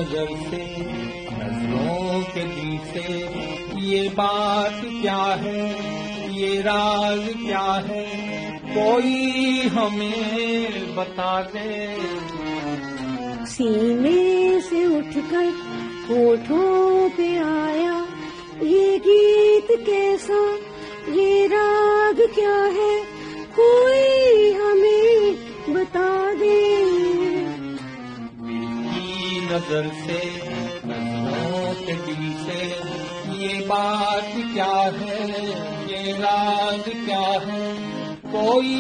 नजर से, नजरों के दिल से ये बात क्या है, ये राज क्या है, कोई हमें बता दे। सीने से उठकर होठों पे आया ये गीत कैसा, ये राग क्या है, कोई हमें बता दे। मेरी नजर से, नजरों के दिल से ये बात क्या है, ये राज क्या है, कोई